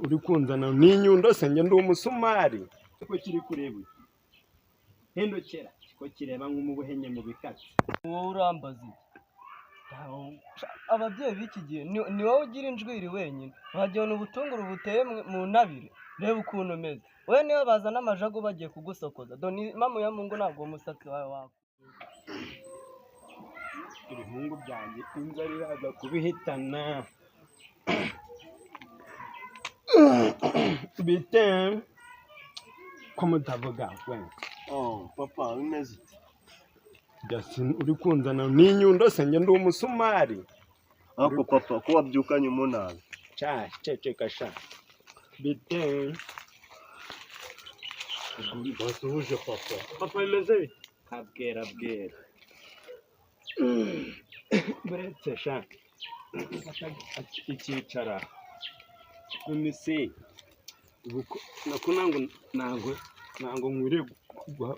uri kunzana n'inyundo se njye ndi umusumari ko kiri kureba hindukira ko kireba nk'umubuhenye mu bikatsi. Wowe urambaza ababyeyi b'iki gihe ni wowe ugira injwiri wenyine wagira ubutunguru buteye mu ntabire. Reba ukuntu umeze wowe, niyo bazana amajagu bagiye kugusokoza dore mama ya mungu ntabwo uwo musatsi wawe wako. Ibihungu byanjye inzara iraza kubihitana. Bite ko mutavuga we? Papa bimeze uri kunzana n'inyundo se njye ndi umusumari. ariko papa ko wabyukanye umunani ceceka sha. Bite basuhuje Papa bimeze bite? kabwera buretse sha ikicara umisi nako ntabwo nkwiriye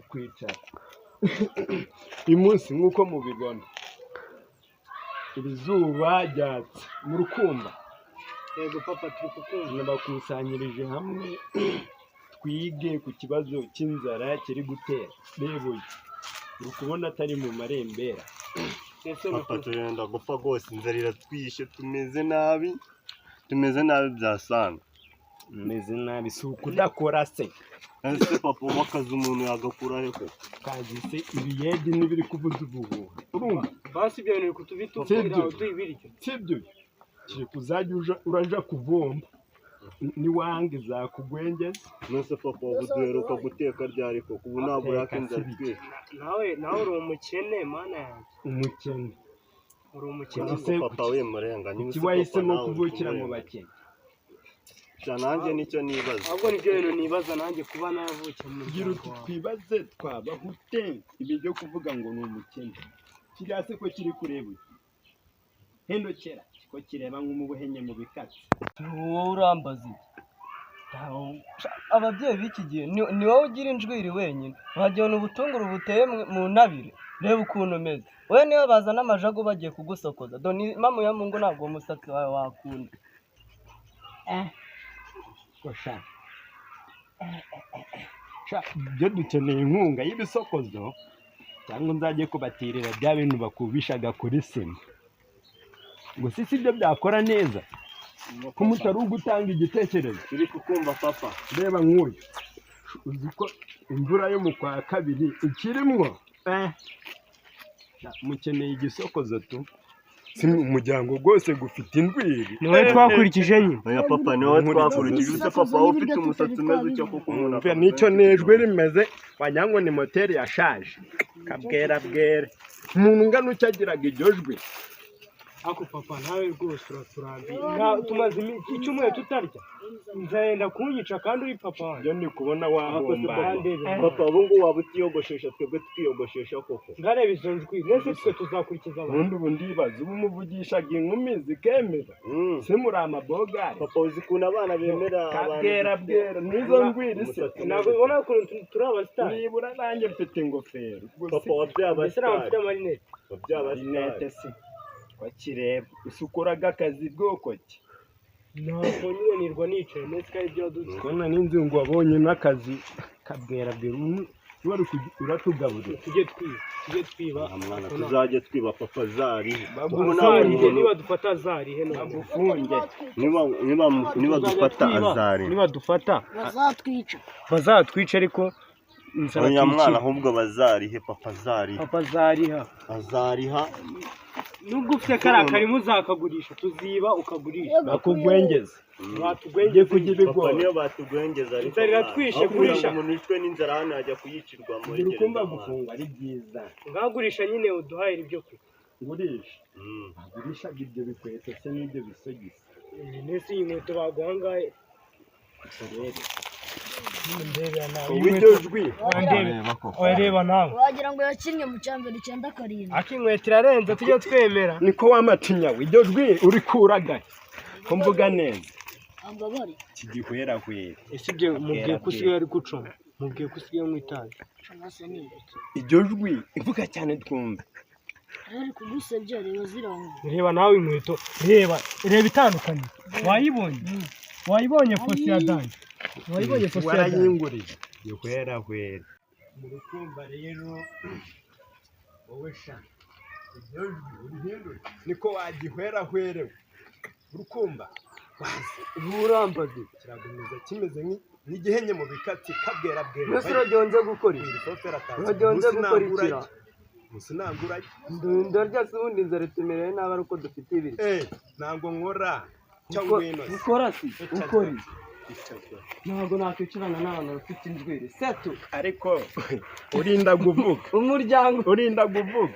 kwicara uyu munsi nk'uko mubibona iri zuba ryatse mu rukumba. Yego papa turi kukumva. Nabakusanyirije hamwe twige ku kibazo cy'inzara kiri gutera. Reba uyu uri kubona atari mu marembera. papa turenda gupfa rwose, inzara iratwishe, tumeze nabi byasana. Meze nabi si ukudakora se. Ese papa wakaza umuntu yagakura ariko kagise ibiyedi n'ibiri kuvuza ubuhuha. Urumva basi ibyo bintu kutubitubwira uduyibiryo sibyo kiri kuzajya uraja kuvomba niwange zakugwengeza. nose papa ubuduheruka guteka ryari koko ubu ntabwo yakinzara twishe. nawe uri umukene mana yanjye. Umukene uri umukene papa wemurenga ni iki wahisemo kuvukira mu bakene. nanjye nicyo nibaza. ahubwo nibyo bintu nibaza nanjye kuba navukiye mu gira uti twibaze twabaho ute ibi byo kuvuga ngo ni umukene. kiriya se ko kiri kureba hindukira ko kireba nk'umubuhenye mu bikatsi. wowe urambaza ababyeyi b'iki gihe ni wowe ugira injwiri wenyine wagira ubutunguru buteye mu ntabire. Reba ukuntu umeze wowe, niyo bazana amajagu bagiye kugusokoza dore mama ya mungu ntabwo uwo musatsi wawe wakunda. Ibyo dukeneye inkunga y'ibisokozo cyangwa nzajye kubatirira bya bintu bakubishaga kuri sima. ngo si byo byakora neza ko mutari ugutanga igitekerezo. turi kukumva papa. Reba nk'uyu uzi ko imvura yo mu kwa kabiri ikirimwo mukeneye igisokozo tu. si umuryango rwose gufite indwiri. Niwe twakurikije nyine. Oya papa niwe twakurikije. Use papa wowe ufite umusatsi umeze icyo kuko umuntu afite nicyo nejwe rimeze wagira ngo ni moteri yashaje. Kabwera umuntu ungana ucyagiraga iryo jwi. Ako papa nawe rwose uraturambiye. Tumaze icyumweru tutarya. Nzenda kunyica kandi uri papa wanjye. Yo ndi kubona wahomba. Papa ubu ngubu waba utiyogoshesha twebwe twiyogoshesha koko. Ngareba izo njwi nese twe tuzakurikiza abantu. Ubu ndibaza ubu muvugishaga inkumi zikemera. Se muri amabogari. Papa uzi kuntu abana bemera abantu. Kabwera nizo ngwiri se. Ntabwo ubona ko turi abasitari. Nibura nanjye mfite ingofero. Papa wabyaye abasitari. Wabyaye abasitari. Wakireba usukuraga akazi bwoko ki? Ntabwo nyine nirwa nicaye nese kandi ibyo duzi. Kona ninzi ngo wabonye n'akazi kabwera wari uratugaburira. Tujye twiba. Tuzajye twiba papa zari. Niba dufata zari heno bagufunge. Niba dufata azari. Niba dufata bazatwica ariko oya mwana ahubwo bazarihe papa zari. Papa azariha. Nubwo ufite karimo uzakagurisha tuziba ukagurisha. Bakugwengeza. Batugwengeze kugira ibigori. Papa niyo batugwengeza ariko. Inzara twishe kurisha. Umuntu wishwe n'inzara hano ajya kuyicirwa muri gereza. Urukumva gufunga ari byiza. Ngagurisha nyine uduhayira ibyo kwe. Ngurisha. Bagurisha ibyo bikweto se n'ibyo bisogisi. Nese inkweto baguhangaye. Ndebe nawe. Ubijojwi. Reba nawe. Wagira ngo yakinnye mu cyambere 9-7. Akinkweto irarenze tujye twemera. Niko wamatinya we iryo jwi uri kuraga. Ko mvuga neza. Ambabari. Kigihwera. Ese ibyo mubwiye kusigaye ari gucoma. Mubwiye kusigaye mu itaje. Iryo jwi ivuga cyane twumva. Ari kugusebya reba ziranga. Reba nawe inkweto. Reba itandukanye. Wayibonye? wayibonye fosi ya dani wayibonye fosi ya dani warayinguriye ihwerahwera mu rukumba rero wowe sha iryo jwi urihindure niko wagihwerahwerewe urukumba wazi uburambazi kiragumiza kimeze nk'igihenye mu bikatsi kabwera bwera mbese uragenze gukora iki uragenze gukora ikira musinanguraye ndarya se ubundi inzara itumereye nabi ari uko dufite ibiri ntabwo nkora cyangwa ngwino ukora si ukora ntabwo nakwicarana n'abantu bafite injwiri setu ariko urinda kuvuga umuryango urinda kuvuga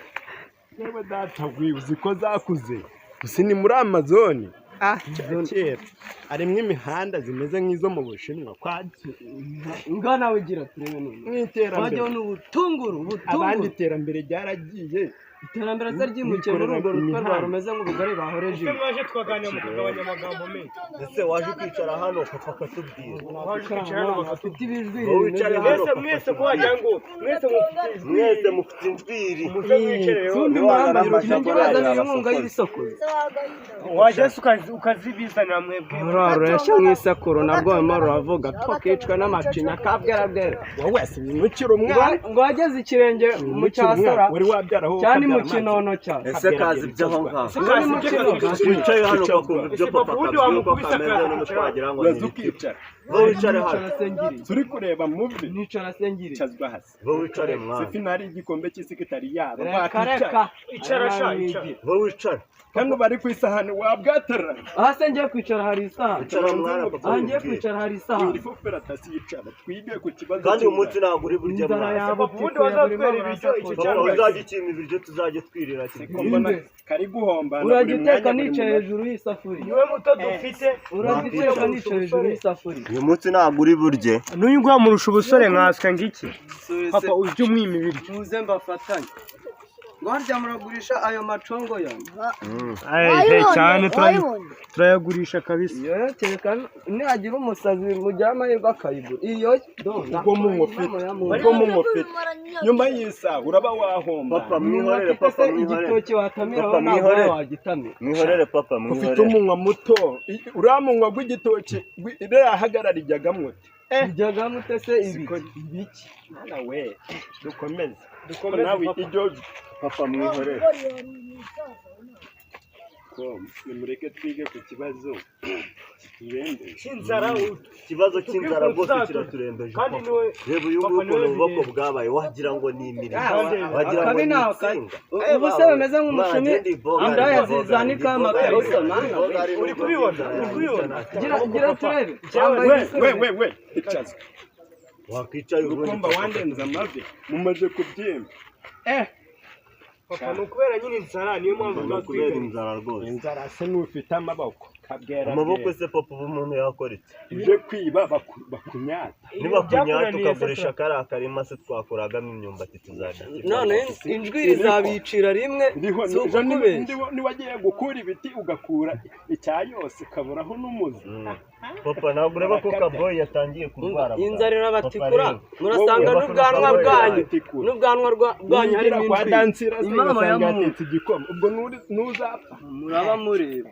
yewe data uzi ko zakuze gusa ni muri amazoni kera harimo imihanda zimeze nk'izo mu bushinwa ngana wigira turebe none mw'iterambere wajyaho n'ubutunguru abandi iterambere ryaragiye iterambere se ryimukiye muri urwo rutwe rumeze nk'ubugari bahoreje waje twaganira mu kugabanya amagambo menshi ese waje kwicara hano papa akatubwira waje kwicara hano bafite ibijwiri mwese ko wagira ngo mwese mufite injwiri sundi mwambazanira inkunga y'ibisoko waje ukazibizanira mwebwe urareshya nk'isekuru narwo barimo ruravuga twakicwa n'amacinya kabwerabwera wowe si ukiri umwana ngo wageze ikirenge mu cyasara wari wabyaraho cyane mu kinono cyane ese kazi by'aho ngaho kazi mu kinono wicaye hano bakumva ibyo papa akabwira ko kameze none twagira ngo ni ukicara wowe wicare hano turi kureba muvi nicara sengiri cazwa hasi wowe wicare mwana si finali y'igikombe cy'isi kitari yabo reka icara sha icara wowe wicare kandi bari ku isahani wabwatara aha se ngiye kwicara hari isaha wicara mwana papa aha ngiye kwicara hari isaha iri foperatasi yicara twige ku kibazo kandi uyu munsi ntabwo uri burya inzara mwana yabo ubundi wazatwera ibiryo icyo papa uzajya ukima ibiryo tuzajya twirira mbona kari guhombana urajya uteka nicaye hejuru y'isafuriya niwe muto dufite urajya uteka nicaye hejuru y'isafuriya uyu munsi ntabwo uri burye n'uyu nguyu amurusha ubusore nkaswe ngiki papa ujye umwima ibiryo muze mbafatanye ngo harya muragurisha ayo macongo yanyu cyane turayagurisha kabisa iyo kereka nihagira umusazi mugira amahirwe akayigura iyo ubwo mu nkofete nyuma y'isaha uraba wahomba papa mwihorere papa mwihorere igitoki watamiraho Papa, ntabwo mwihorere. wagitamira mwihorere papa ufite mwihorere umunwa muto uriya munwa w'igitoki rirahagarara ijyagamo bijyaga mute se ibiki mwana we dukomeze nawe iryo papa mwihorere nimureke twige ku kibazo kiturembeje cy'inzara ikibazo cy'inzara rwose kiraturembeje kandi niwe reba uyu nguyu ukuntu ububoko bwabaye wagira ngo ni imirimo wagira ngo akabi ni nawe insinga ubu se bameze nk'umushumi indaya zizanikaho amakariso uri kubibona uri kubibona gira turebe we icaza wakwicaye urukumba wandenze amavi mumaze kubyimba papa ni ukubera nyine inzara niyo mpamvu kubera twatwiga inzara rwose inzara se n'ufite amaboko kabwera amaboko se papa ubu umuntu yakora iki ibyo kwiba bakunyata niba kunyata ukagurisha kariya karima se twakoragamo imyumbati tuzajya none injwiri zabicira rimwe si ukubeshya niwagiye gukura ibiti ugakura icya yose ukaburaho n'umuzi papa ntabwo ureba ko kaboyi yatangiye kurwara inzara irabatikura murasanga n'ubwanwa bwanyu harimo kwa dansira imama ya muntu yatetse igikoma ubwo ntuzapfa muraba mureba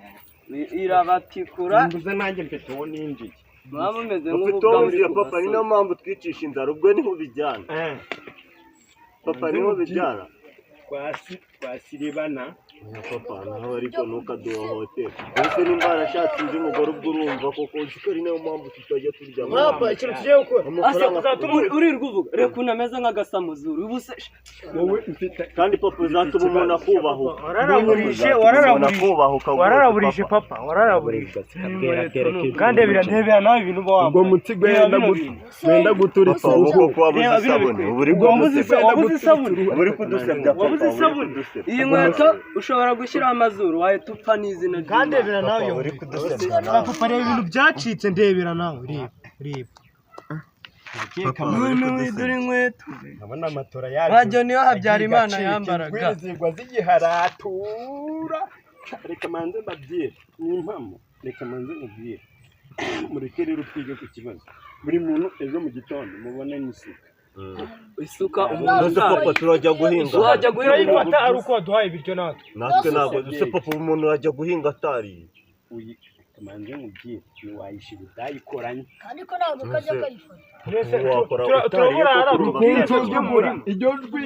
irabatikura mbuze nanjye mfite uwo ninjiye mwaba mumeze ufite uwo nziye papa ni nayo mpamvu twicisha inzara ubwo niho ubijyana papa niho ubijyana twasiribana papa naho ariko ntukaduhohotere ese nimba yarashatse undi mugore ubwo urumva koko uzi ko ari nayo mpamvu tutajya turya papa ikintu tugiye gukora urirwa uvuga reka unameze nk'agasamuzuru ubu se wowe mfite kandi papa uzatuma umuntu akubahuka wararaburije papa wararaburije kandi biradebera nawe ibintu uba wambaye ubwo mutsi gwenda guturitsa uko kuba buzi isabune ubu uri kudusebya wabuze isabune iyi nkweto ushobora gushyiraho amazuru wahita upfa n'izina kandi ndebera nawe uri kudusebya papa reba ibintu byacitse ndebera nawe reba dore inkweto ndabona amatora yaje wajya niyo Habyarimana yambaraga zigwa zigiharatura reka manze mbabwire n'impamo reka manze mubwire mureke rero twige ku kibazo buri muntu ejo mu gitondo mubone n'isuka isuka umuntu papa turajya guhinga wajya turayifata ari uko waduhaye ibiryo natwe natwe ntabwo duse papa umuntu yajya guhinga atariye manze nkubwire ntiwayishira utayikoranye kandi ko ntabwo kajya kayifata wakora turaburara utariye tukwiye kuko tubyumura iryo jwi